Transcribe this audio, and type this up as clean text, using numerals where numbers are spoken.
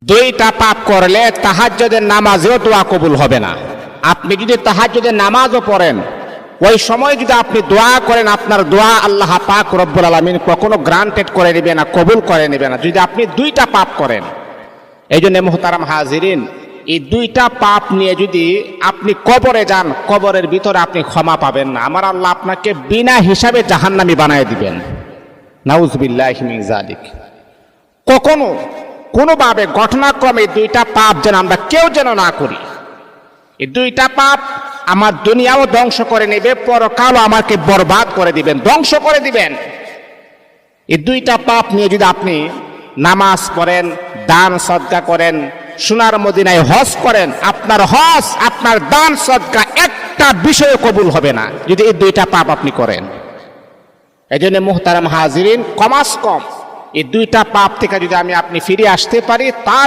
দুইটা পাপ করলে তাহাজ্জুদের নামাজেও দোয়া কবুল হবে না। আপনি যদি তাহাজ্জুদের নামাজও পড়েন, ওই সময় যদি আপনি দোয়া করেন, আপনার দোয়া আল্লাহ পাক রব্বুল আলামিন কখনো গ্রান্টেড করে নেবে না, কবুল করে নেবে না, যদি আপনি দুইটা পাপ করেন। এই জন্য মুহতারাম হাজিরিন, এই দুইটা পাপ নিয়ে যদি আপনি কবরে যান, কবরের ভিতরে আপনি ক্ষমা পাবেন না। আমার আল্লাহ আপনাকে বিনা হিসাবে জাহান্নামী বানায় দিবেন। নাউজুবিল্লাহি মিন যালিক। কখনো কোনোভাবে ঘটনাক্রমে দুইটা পাপ যেন আমরা কেউ যেন না করি। এই দুইটা পাপ আমার দুনিয়াও ধ্বংস করে নেবে, পরকালও আমাকে বরবাদ করে দিবেন, ধ্বংস করে দিবেন। এই দুইটা পাপ নিয়ে যদি আপনি নামাজ পড়েন, দান সদকা করেন, সোনার মদিনায় হজ করেন, আপনার হজ, আপনার দান সদকা একটা বিষয়ে কবুল হবে না যদি এই দুইটা পাপ আপনি করেন। এই জন্য মুহতারাম হাজিরিন, কমাস কম এই দুইটা পাপ থেকে যদি আপনি ফিরে আসতে পারি, তার